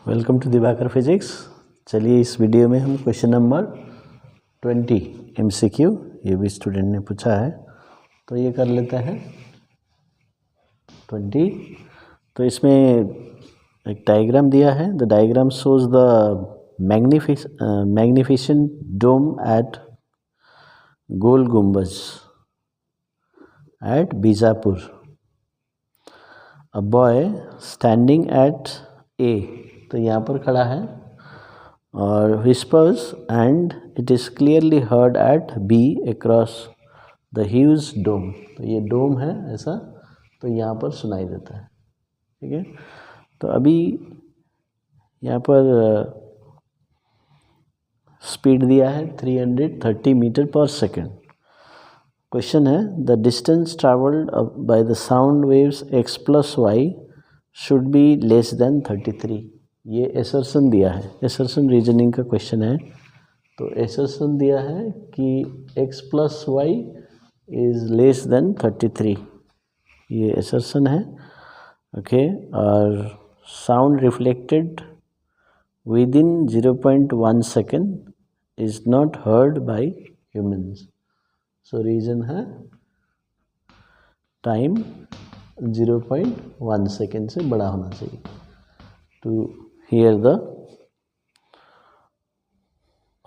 Welcome to Diwakar physics. चलिए इस video में हम क्वेश्चन नंबर 20 MCQ, ये भी स्टूडेंट ने पूछा है तो ये कर लेते हैं 20। तो इसमें एक डायग्राम दिया है। The diagram shows the magnificent dome at Gol Gumbaz at Bijapur. A boy standing at a, तो यहाँ पर खड़ा है, और whispers and it is clearly heard at B across the huge dome। तो ये डोम है ऐसा, तो यहाँ पर सुनाई देता है। ठीक है, तो अभी यहाँ पर स्पीड दिया है 330 मीटर पर सेकेंड। क्वेश्चन है the distance travelled by the sound waves x plus why should be less than 33। ये एसर्शन दिया है, एसर्शन रीजनिंग का क्वेश्चन है। तो एसर्शन दिया है कि x plus Y is less than 33, ये एसर्शन है। ओके, और sound reflected with in 0.1 second is not heard by humans. So reason है टाइम 0.1 सेकेंड से बड़ा होना चाहिए टू hear the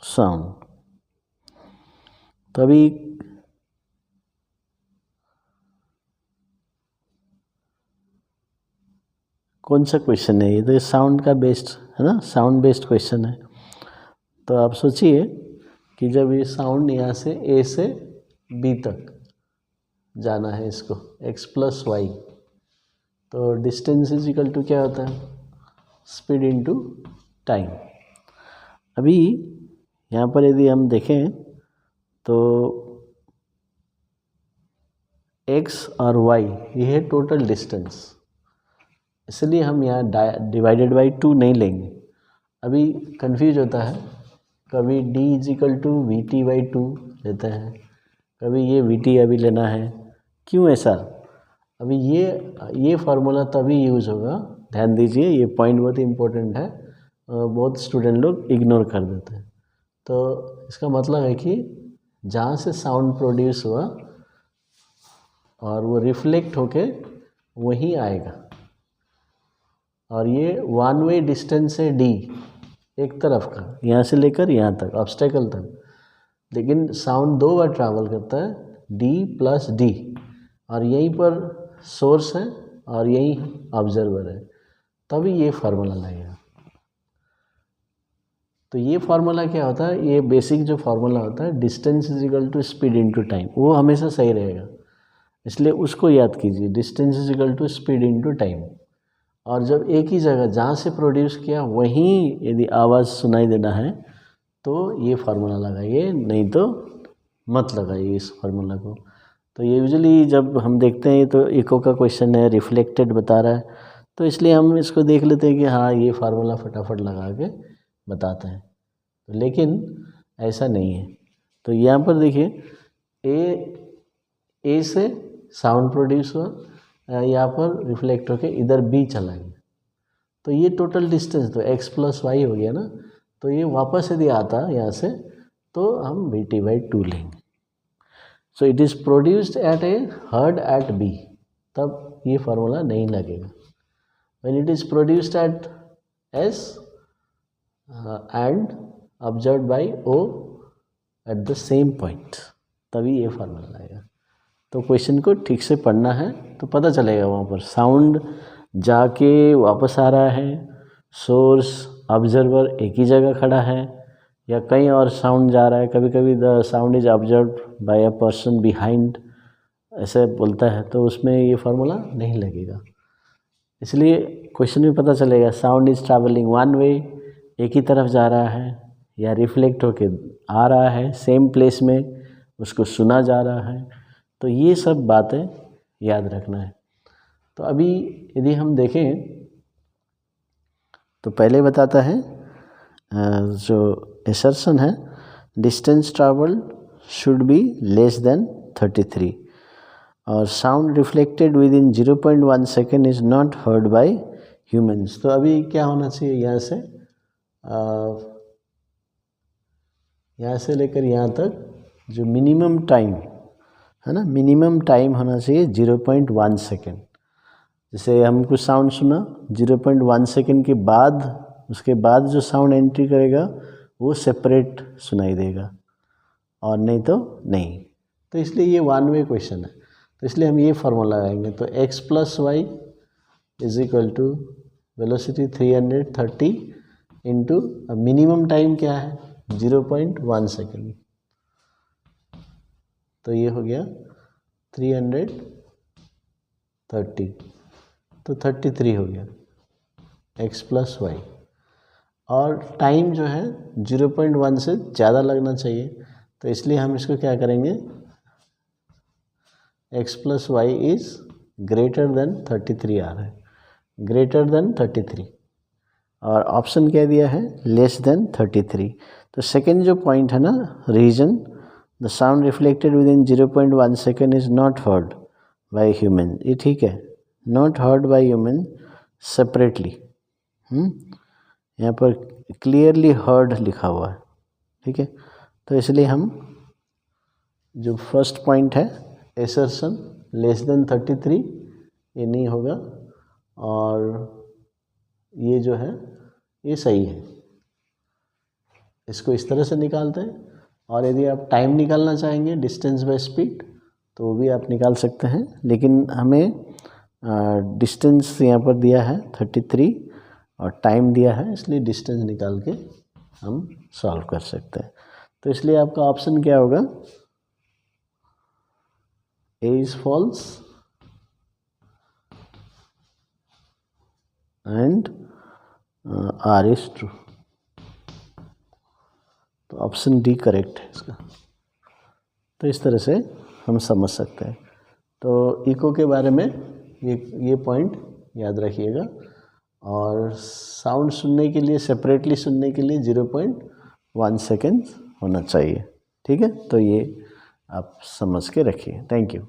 sound। तो अभी कौन सा क्वेश्चन है ये? तो साउंड का बेस्ड है ना, साउंड बेस्ड क्वेश्चन है। तो आप सोचिए कि जब ये साउंड यहाँ से ए से बी तक जाना है, इसको x प्लस वाई, तो डिस्टेंस इज इक्वल टू क्या होता है? Speed into time. अभी यहाँ पर यदि हम देखें तो x और y ये है टोटल डिस्टेंस, इसलिए हम यहाँ डिवाइडेड बाई 2 नहीं लेंगे। अभी कंफ्यूज होता है, कभी d is equal to V T by 2 लेते हैं, कभी ये वी टी अभी लेना है। क्यों ऐसा? अभी ये फार्मूला तभी यूज़ होगा, ध्यान दीजिए, ये पॉइंट बहुत ही इम्पोर्टेंट है, बहुत स्टूडेंट लोग इग्नोर कर देते हैं। तो इसका मतलब है कि जहाँ से साउंड प्रोड्यूस हुआ और वो रिफ्लेक्ट होके वहीं आएगा, और ये वन वे डिस्टेंस है d, एक तरफ का, यहाँ से लेकर यहाँ तक, ऑब्स्टेकल तक। लेकिन साउंड 2 बार ट्रैवल करता है, d प्लस d, और यहीं पर सोर्स है और यहीं ऑब्जर्वर है, तभी ये फार्मूला लगेगा। तो ये फार्मूला क्या होता है? ये बेसिक जो फार्मूला होता है, distance is equal to speed into time, वो हमेशा सही रहेगा, इसलिए उसको याद कीजिए, distance is equal to speed into time. और जब एक ही जगह जहाँ से प्रोड्यूस किया वहीं यदि आवाज़ सुनाई देना है तो ये फार्मूला लगाइए, नहीं तो मत लगाइए इस फार्मूला को। तो ये यूजुअली जब हम देखते हैं तो इको का क्वेश्चन है, रिफ्लेक्टेड बता रहा है, तो इसलिए हम इसको देख लेते हैं कि हाँ ये फार्मूला फटाफट लगा के बताते हैं, तो लेकिन ऐसा नहीं है। तो यहाँ पर देखिए ए से साउंड प्रोड्यूस हुआ, यहाँ पर रिफ्लेक्ट होके इधर बी चला गया, तो ये टोटल डिस्टेंस तो x प्लस वाई हो गया ना। तो ये वापस यदि आता यहाँ से तो हम वी टी बाई 2 लेंगे। So it is produced at A heard at B, तब ये फार्मूला नहीं लगेगा। When it is produced at S and observed by O at the same point, तभी ये फार्मूला लगेगा। तो क्वेश्चन को ठीक से पढ़ना है तो पता चलेगा, वहाँ पर साउंड जाके वापस आ रहा है, सोर्स ऑब्जर्वर एक ही जगह खड़ा है, या कहीं और साउंड जा रहा है। कभी कभी the sound is observed bye a person behind, ऐसे बोलता है, तो उसमें ये फार्मूला नहीं लगेगा। इसलिए क्वेश्चन में पता चलेगा sound is travelling one way, एक ही तरफ जा रहा है, या रिफ्लेक्ट होके आ रहा है सेम प्लेस में, उसको सुना जा रहा है। तो ये सब बातें याद रखना है। तो अभी यदि हम देखें तो पहले बताता है जो एसर्शन है, distance travelled should be less than 33, और sound reflected with in 0.1 second is not heard by humans. तो अभी क्या होना चाहिए, यहाँ से लेकर यहाँ तक जो मिनिमम टाइम है ना, मिनिमम टाइम होना चाहिए 0.1 सेकेंड। जैसे हम कुछ साउंड सुना, 0.1 सेकेंड के बाद उसके बाद जो साउंड एंट्री करेगा वो सेपरेट सुनाई देगा, और नहीं तो नहीं। तो इसलिए ये वन वे क्वेश्चन है, तो इसलिए हम ये फार्मूला लगाएंगे। तो x + y is equal to velocity 330 into minimum time क्या है 0.1 सेकेंड। तो ये हो गया 330, तो 33 हो गया x + y। और टाइम जो है 0.1 से ज़्यादा लगना चाहिए, तो इसलिए हम इसको क्या करेंगे, x + y is greater than 33 आ रहा है, ग्रेटर देन 33, और ऑप्शन क्या दिया है, लेस देन 33। तो सेकेंड जो पॉइंट है ना, reason the sound reflected with in 0.1 second is not heard by human, ये ठीक है, not heard by human separately. यहाँ पर क्लियरली हर्ड लिखा हुआ है, ठीक है। तो इसलिए हम जो फर्स्ट पॉइंट है एसर्शन लेस देन 33 ये नहीं होगा, और ये जो है ये सही है। इसको इस तरह से निकालते हैं, और यदि आप टाइम निकालना चाहेंगे डिस्टेंस बाय स्पीड तो वो भी आप निकाल सकते हैं, लेकिन हमें डिस्टेंस यहाँ पर दिया है 33 और टाइम दिया है, इसलिए डिस्टेंस निकाल के हम सॉल्व कर सकते हैं। तो इसलिए आपका ऑप्शन क्या होगा, A is false and R is true। तो ऑप्शन डी करेक्ट है इसका। तो इस तरह से हम समझ सकते हैं। तो इको के बारे में ये पॉइंट याद रखिएगा, और साउंड सुनने के लिए सेपरेटली सुनने के लिए 0.1 सेकेंड होना चाहिए, ठीक है। तो ये आप समझ के रखिए। Thank you.